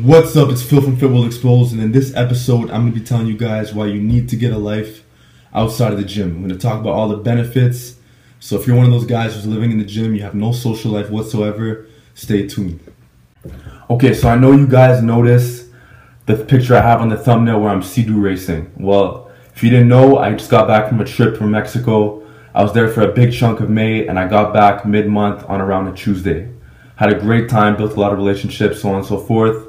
What's up? It's Phil from Fit Will Exposed, and in this episode, I'm going to be telling you guys why you need to get a life outside of the gym. I'm going to talk about all the benefits. So if you're one of those guys who's living in the gym, you have no social life whatsoever, stay tuned. Okay, so I know you guys noticed the picture I have on the thumbnail where I'm Sea-Doo racing. Well, if you didn't know, I just got back from a trip from Mexico. I was there for a big chunk of May, and I got back mid-month on around a Tuesday. Had a great time, built a lot of relationships, so on and so forth.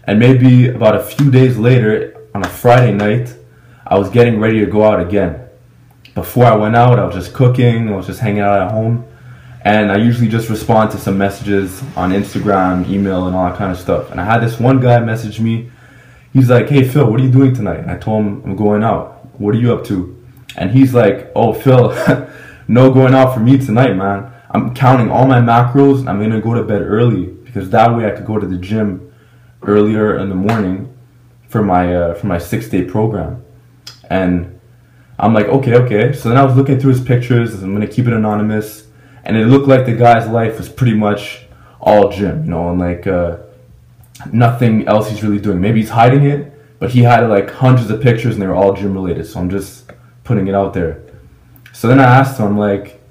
And maybe about a few days later, on a Friday night, I was getting ready to go out again. Before I went out, I was just cooking, I was just hanging out at home. And I usually just respond to some messages on Instagram, email, and all that kind of stuff. And I had this one guy message me. He's like, "Hey Phil, what are you doing tonight?" And I told him, "I'm going out. What are you up to?" And he's like, "Oh Phil, no going out for me tonight, man. I'm counting all my macros, and I'm gonna go to bed early because that way I could go to the gym earlier in the morning for my 6-day program." And I'm like, okay. So then I was looking through his pictures. I'm gonna keep it anonymous, and it looked like the guy's life was pretty much all gym, you know, and like nothing else he's really doing. Maybe he's hiding it, but he had like hundreds of pictures, and they were all gym related. So I'm just putting it out there. So then I asked him, I'm like,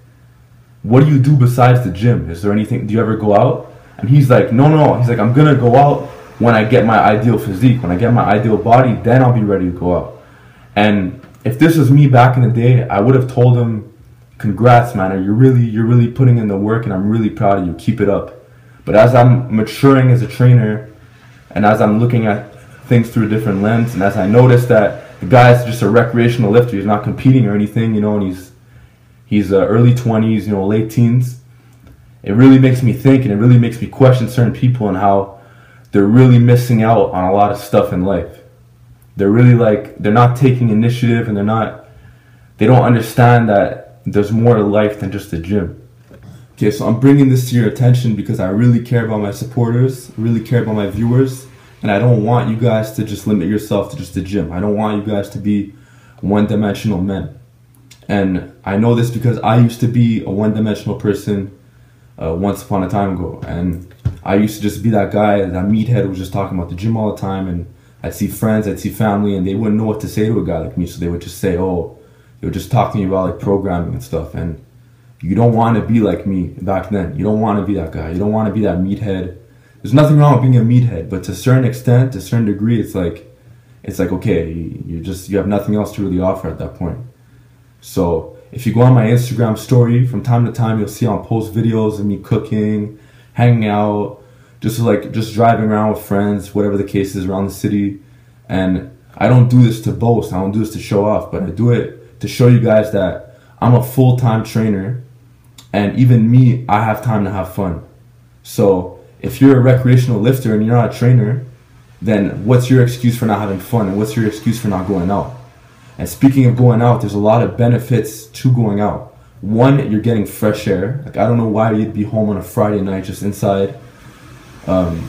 "What do you do besides the gym? Is there anything? Do you ever go out?" And he's like, no. He's like, "I'm gonna go out when I get my ideal physique, when I get my ideal body, then I'll be ready to go out." And if this was me back in the day, I would have told him, "Congrats, man, you're really putting in the work, and I'm really proud of you. Keep it up." But as I'm maturing as a trainer, and as I'm looking at things through a different lens, and as I notice that the guy's just a recreational lifter, he's not competing or anything, you know, and he's early 20s, you know, late teens, it really makes me think, and it really makes me question certain people and how they're really missing out on a lot of stuff in life. They're really they're not taking initiative, and they don't understand that there's more to life than just the gym. Okay, so I'm bringing this to your attention because I really care about my supporters, really care about my viewers, and I don't want you guys to just limit yourself to just the gym. I don't want you guys to be one-dimensional men. And I know this because I used to be a one-dimensional person once upon a time ago, and I used to just be that guy, that meathead who was just talking about the gym all the time, and I'd see friends, I'd see family, and they wouldn't know what to say to a guy like me, so they would just say, they would just talk to me about like programming and stuff. And you don't want to be like me back then. You don't want to be that guy. You don't want to be that meathead. There's nothing wrong with being a meathead, but to a certain extent, to a certain degree, it's like okay, you have nothing else to really offer at that point. So if you go on my Instagram story, from time to time, you'll see I'll post videos of me cooking, hanging out, just driving around with friends, whatever the case is around the city. And I don't do this to boast, I don't do this to show off, but I do it to show you guys that I'm a full-time trainer, and even me, I have time to have fun. So if you're a recreational lifter and you're not a trainer, then what's your excuse for not having fun, and what's your excuse for not going out? And speaking of going out, there's a lot of benefits to going out. One, you're getting fresh air. Like, I don't know why you'd be home on a Friday night just inside. You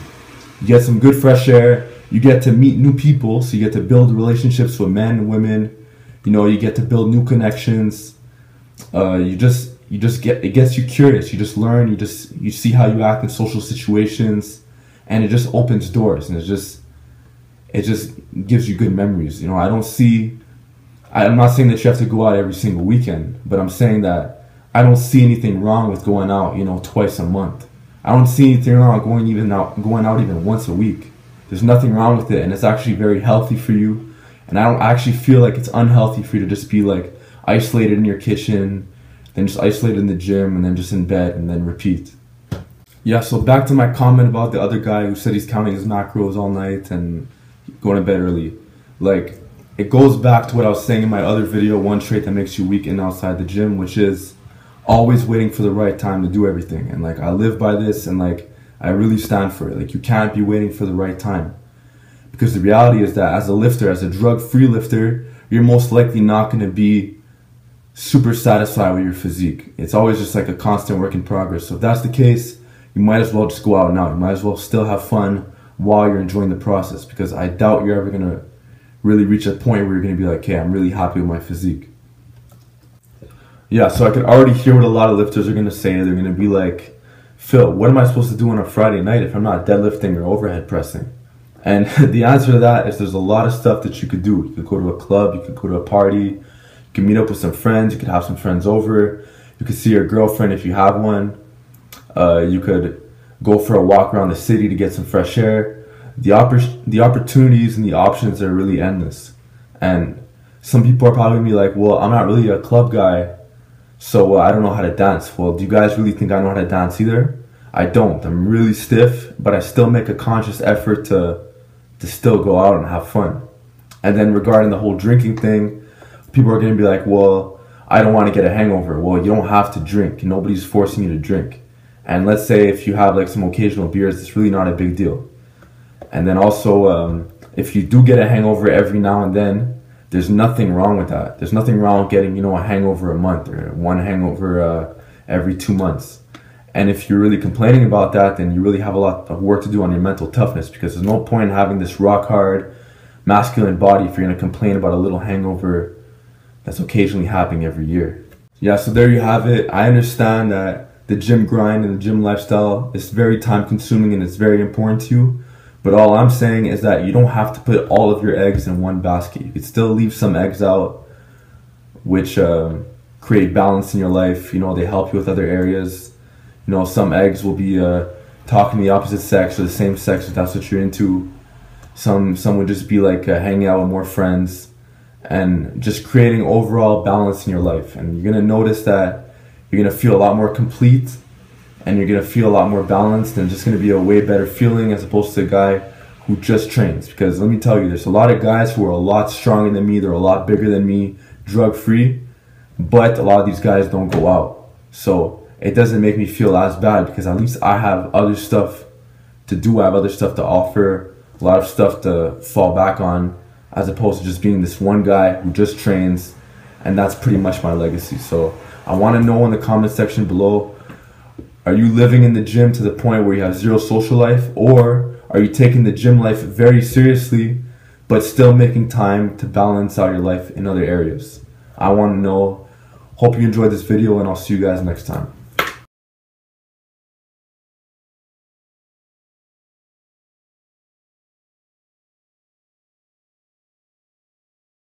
get some good fresh air. You get to meet new people, so you get to build relationships with men and women. You know, you get to build new connections. It gets you curious. You just learn. You see how you act in social situations, and it just opens doors, and it just gives you good memories. You know, I'm not saying that you have to go out every single weekend, but I'm saying that I don't see anything wrong with going out, you know, twice a month. I don't see anything wrong with going out even once a week. There's nothing wrong with it, and it's actually very healthy for you. And I don't actually feel like it's unhealthy for you to just be like isolated in your kitchen, then just isolated in the gym, and then just in bed, and then repeat. Yeah, so back to my comment about the other guy who said he's counting his macros all night and going to bed early. Like, it goes back to what I was saying in my other video, one trait that makes you weak and outside the gym, which is always waiting for the right time to do everything. And like, I live by this, and like, I really stand for it. Like, you can't be waiting for the right time, because the reality is that as a lifter, as a drug-free lifter, you're most likely not going to be super satisfied with your physique. It's always just like a constant work in progress. So if that's the case, you might as well just go out now. You might as well still have fun while you're enjoying the process, because I doubt you're ever going to really reach a point where you're going to be like, "Okay, I'm really happy with my physique." Yeah, so I could already hear what a lot of lifters are going to say. They're going to be like, "Phil, what am I supposed to do on a Friday night if I'm not deadlifting or overhead pressing? And the answer to that is there's a lot of stuff that you could do. You could go to a club, you could go to a party, you could meet up with some friends, you could have some friends over, you could see your girlfriend if you have one, you could go for a walk around the city to get some fresh air. The opportunities and the options are really endless. And some people are probably gonna be like, well, I'm not really a club guy, so I don't know how to dance. Well, do you guys really think I know how to dance either? I don't. I'm really stiff, but I still make a conscious effort to still go out and have fun. And then regarding the whole drinking thing, people are going to be like, well, I don't want to get a hangover. Well, you don't have to drink. Nobody's forcing you to drink. And let's say if you have like some occasional beers, it's really not a big deal. And then also, if you do get a hangover every now and then, there's nothing wrong with that. There's nothing wrong with getting, a hangover a month or one hangover every 2 months. And if you're really complaining about that, then you really have a lot of work to do on your mental toughness, because there's no point in having this rock hard, masculine body if you're going to complain about a little hangover that's occasionally happening every year. Yeah, so there you have it. I understand that the gym grind and the gym lifestyle is very time consuming and it's very important to you. But all I'm saying is that you don't have to put all of your eggs in one basket. You could still leave some eggs out, which create balance in your life. They help you with other areas. Some eggs will be talking to the opposite sex or the same sex if that's what you're into. Some would just be like hanging out with more friends and just creating overall balance in your life. And you're going to notice that you're going to feel a lot more complete and you're going to feel a lot more balanced, and it's just going to be a way better feeling as opposed to a guy who just trains. Because let me tell you, there's a lot of guys who are a lot stronger than me, they're a lot bigger than me, drug-free, but a lot of these guys don't go out. So it doesn't make me feel as bad because at least I have other stuff to do. I have other stuff to offer, a lot of stuff to fall back on, as opposed to just being this one guy who just trains, and that's pretty much my legacy. So I want to know in the comment section below, are you living in the gym to the point where you have zero social life, or are you taking the gym life very seriously but still making time to balance out your life in other areas? I want to know. Hope you enjoyed this video, and I'll see you guys next time.